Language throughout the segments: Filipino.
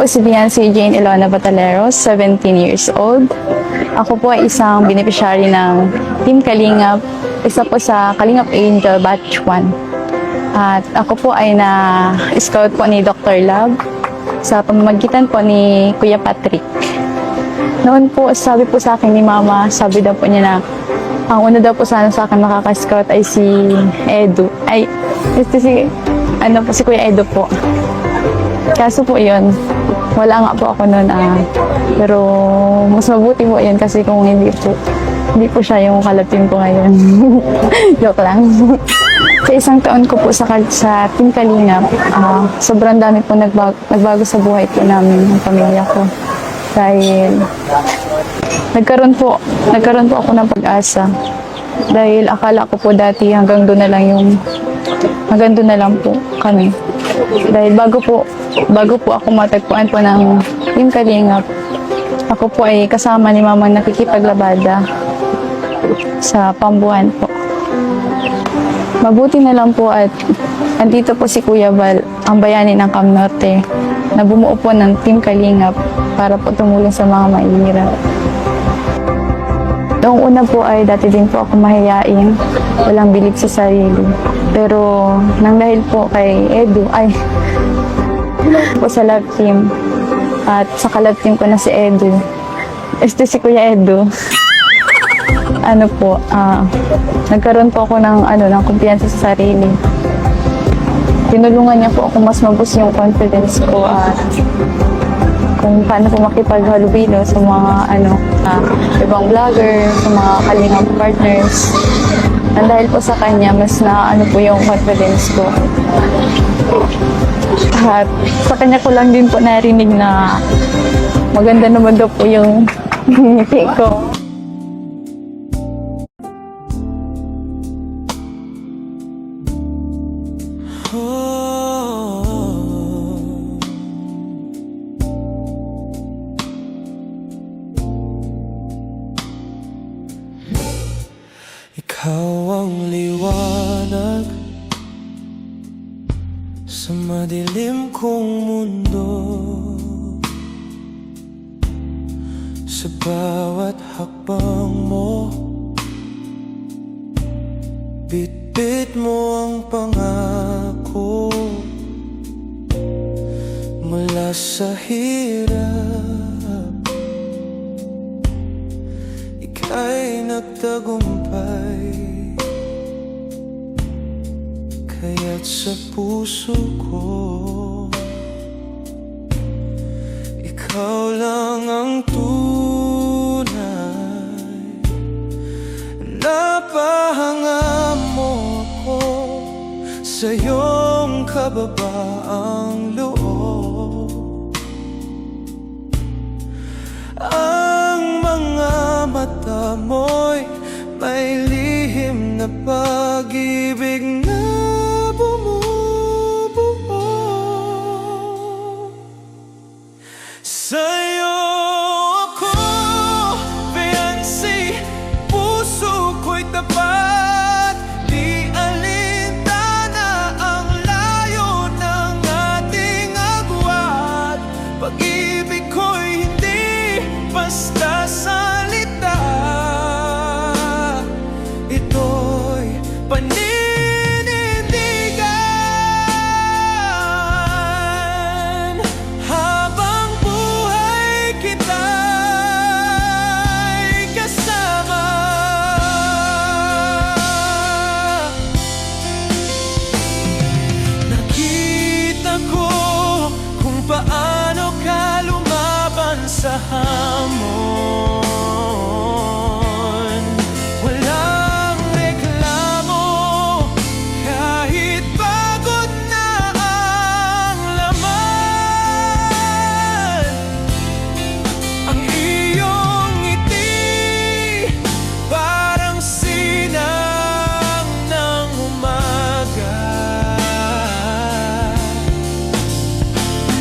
Po si Biancy Jane Ilona Bataleros, 17 years old. Ako po ay isang beneficiary ng Team Kalingap, isa po sa Kalingap Angel Batch 1. At ako po ay na-scout po ni Dr. Love sa pamamagitan po ni Kuya Patrick. Noon po, sabi po sa akin ni Mama, sabi daw po niya na ang una daw po sana sa akin makaka-scout ay si Edu. Si Kuya Edu po. Kaso po yun, wala nga po ako noon. Pero mas mabuti po yun kasi kung hindi po siya yung kalapin ko ngayon. Joke lang. Sa isang taon ko po sa Team Kalingap, sobrang dami po nagbago sa buhay po namin, ng pamilya ko. Dahil nagkaroon po ako ng pag-asa. Dahil akala ko po dati hanggang doon na lang po kami. Dahil bago po ako matagpuan po ng Team Kalingap, ako po ay kasama ni Mamang nakikipaglabada sa pambuhan po. Mabuti na lang po at andito po si Kuya Val, ang bayani ng Cam Norte, na bumuo po ng Team Kalingap para po tumulong sa mga mahihirap. Noong una po ay dati din po ako mahiyain, walang bilib sa sarili. Pero nang dahil po kay Edu, po sa love team, at sa ka-love team ko na si Edu, si Kuya Edu, nagkaroon po ako ng kumpiyansa sa sarili. Tinulungan niya po ako mas mabus yung confidence ko at kung paano po makipaghalubilo sa mga ibang vlogger, sa mga Kalingap partners. And dahil po sa kanya, mas po yung confidence ko. At sa kanya ko lang din po narinig na maganda naman daw po yung ngiti ko. Ikaw ang liwanag sa madilim kong mundo. Sa bawat hakbang mo, bitbit mo ang pangako. Mula sa hirap, ika'y nagtagumpay. Kaya't sa puso ko, ikaw lang ang tunay. Napahanga mo ako sa iyong kababaang loob. Ang mga mata mo'y may lihim na pag-ibig na bumubuo. Sa'yo ako, Biancy, puso ko'y tapat. Di alintana ang layo ng ating agwat. Pag-ibig ko'y hindi basta salita. Ito'y paninindigan. Habang buhay kita'y kasama. Nakita ko kung paano ka lumaban sa hamon. Walang reklamo, kahit pagod na ang laman. Ang iyong ngiti, parang sinang ng umaga,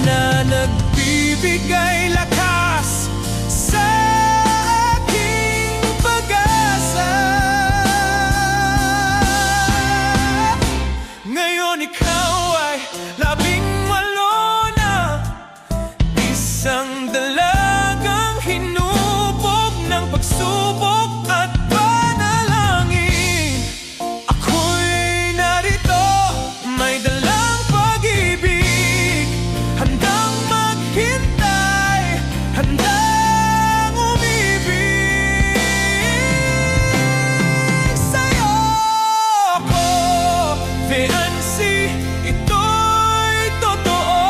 na nagbibigay lakas sa aking pag-asa. Ngayon ikaw ay 18 na, di Isang dalagang hinubog ng pagsubok at panalangin. Ako'y narito, may dalang pag-ibig, handang maghintay, handang umibig. Sa'yo ko, fiancé, ito'y totoo.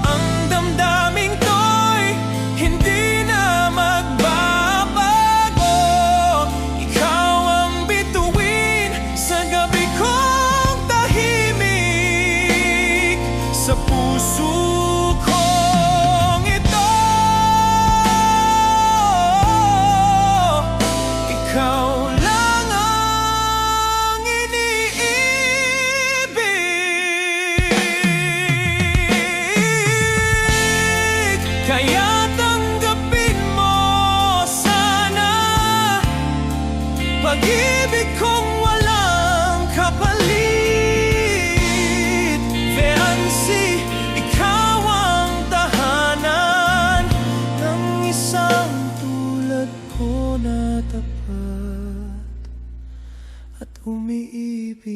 Ang damdaming to'y hindi na magbabago. Ikaw ang bituin sa gabi kong tahimik, sa puso kong ito. Ikaw lang ang iniibig. Kaya tanggapin mo sana pag-ibig kong walang kapalit. Fiancé, ikaw ang tahanan ng isang tulad ko na tapat at umiibig.